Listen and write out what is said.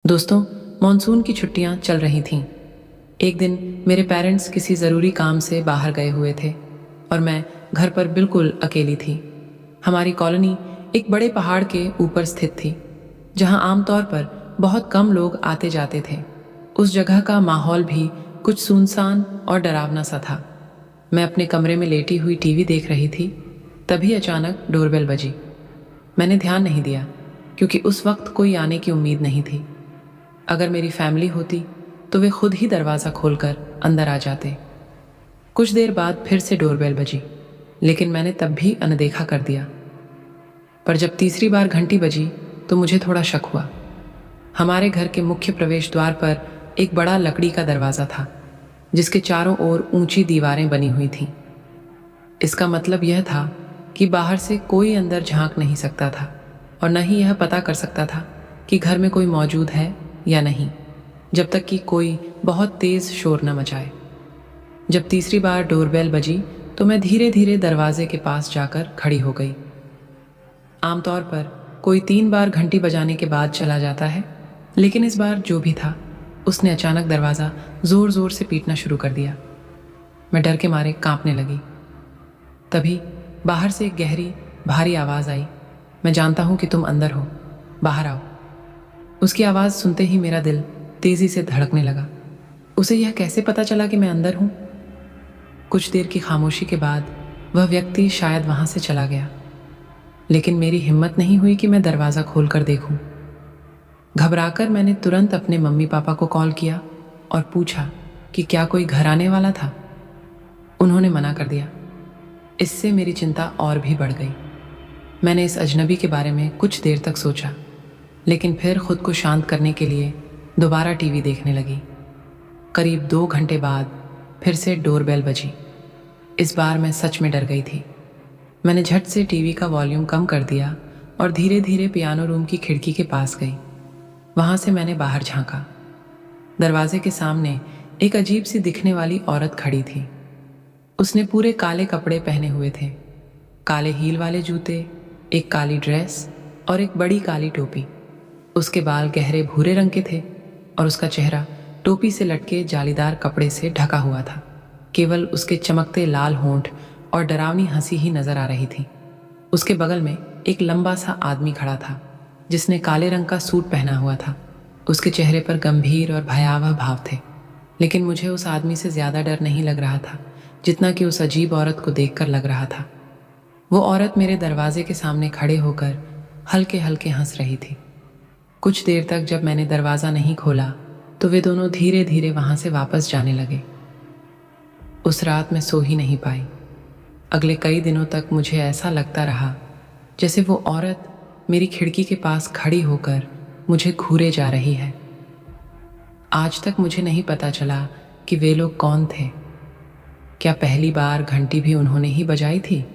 दोस्तों, मॉनसून की छुट्टियां चल रही थीं। एक दिन मेरे पेरेंट्स किसी ज़रूरी काम से बाहर गए हुए थे और मैं घर पर बिल्कुल अकेली थी। हमारी कॉलोनी एक बड़े पहाड़ के ऊपर स्थित थी, जहां आमतौर पर बहुत कम लोग आते जाते थे। उस जगह का माहौल भी कुछ सुनसान और डरावना सा था। मैं अपने कमरे में लेटी हुई टीवी देख रही थी, तभी अचानक डोरबेल बजी। मैंने ध्यान नहीं दिया क्योंकि उस वक्त कोई आने की उम्मीद नहीं थी। अगर मेरी फैमिली होती तो वे खुद ही दरवाज़ा खोलकर अंदर आ जाते। कुछ देर बाद फिर से डोरबेल बजी, लेकिन मैंने तब भी अनदेखा कर दिया। पर जब तीसरी बार घंटी बजी तो मुझे थोड़ा शक हुआ। हमारे घर के मुख्य प्रवेश द्वार पर एक बड़ा लकड़ी का दरवाज़ा था, जिसके चारों ओर ऊंची दीवारें बनी हुई थीं। इसका मतलब यह था कि बाहर से कोई अंदर झांक नहीं सकता था और न ही यह पता कर सकता था कि घर में कोई मौजूद है या नहीं, जब तक कि कोई बहुत तेज़ शोर न मचाए। जब तीसरी बार डोरबेल बजी तो मैं धीरे धीरे दरवाजे के पास जाकर खड़ी हो गई। आमतौर पर कोई 3 बार घंटी बजाने के बाद चला जाता है, लेकिन इस बार जो भी था उसने अचानक दरवाज़ा ज़ोर ज़ोर से पीटना शुरू कर दिया। मैं डर के मारे कांपने लगी। तभी बाहर से एक गहरी भारी आवाज़ आई, मैं जानता हूँ कि तुम अंदर हो, बाहर आओ। उसकी आवाज़ सुनते ही मेरा दिल तेज़ी से धड़कने लगा। उसे यह कैसे पता चला कि मैं अंदर हूँ? कुछ देर की खामोशी के बाद वह व्यक्ति शायद वहाँ से चला गया, लेकिन मेरी हिम्मत नहीं हुई कि मैं दरवाज़ा खोल कर देखूं। घबराकर मैंने तुरंत अपने मम्मी पापा को कॉल किया और पूछा कि क्या कोई घर आने वाला था। उन्होंने मना कर दिया। इससे मेरी चिंता और भी बढ़ गई। मैंने इस अजनबी के बारे में कुछ देर तक सोचा, लेकिन फिर खुद को शांत करने के लिए दोबारा टीवी देखने लगी। करीब 2 घंटे बाद फिर से डोरबेल बजी। इस बार मैं सच में डर गई थी। मैंने झट से टीवी का वॉल्यूम कम कर दिया और धीरे धीरे पियानो रूम की खिड़की के पास गई। वहाँ से मैंने बाहर झांका। दरवाजे के सामने एक अजीब सी दिखने वाली औरत खड़ी थी। उसने पूरे काले कपड़े पहने हुए थे, काले हील वाले जूते, एक काली ड्रेस और एक बड़ी काली टोपी। उसके बाल गहरे भूरे रंग के थे और उसका चेहरा टोपी से लटके जालीदार कपड़े से ढका हुआ था। केवल उसके चमकते लाल होंठ और डरावनी हंसी ही नजर आ रही थी। उसके बगल में एक लंबा सा आदमी खड़ा था, जिसने काले रंग का सूट पहना हुआ था। उसके चेहरे पर गंभीर और भयावह भाव थे, लेकिन मुझे उस आदमी से ज्यादा डर नहीं लग रहा था जितना कि उस अजीब औरत को देखकर लग रहा था। वो औरत मेरे दरवाजे के सामने खड़े होकर हल्के हल्के हंस रही थी। कुछ देर तक जब मैंने दरवाज़ा नहीं खोला तो वे दोनों धीरे धीरे वहाँ से वापस जाने लगे। उस रात मैं सो ही नहीं पाई। अगले कई दिनों तक मुझे ऐसा लगता रहा जैसे वो औरत मेरी खिड़की के पास खड़ी होकर मुझे घूरे जा रही है। आज तक मुझे नहीं पता चला कि वे लोग कौन थे। क्या पहली बार घंटी भी उन्होंने ही बजाई थी?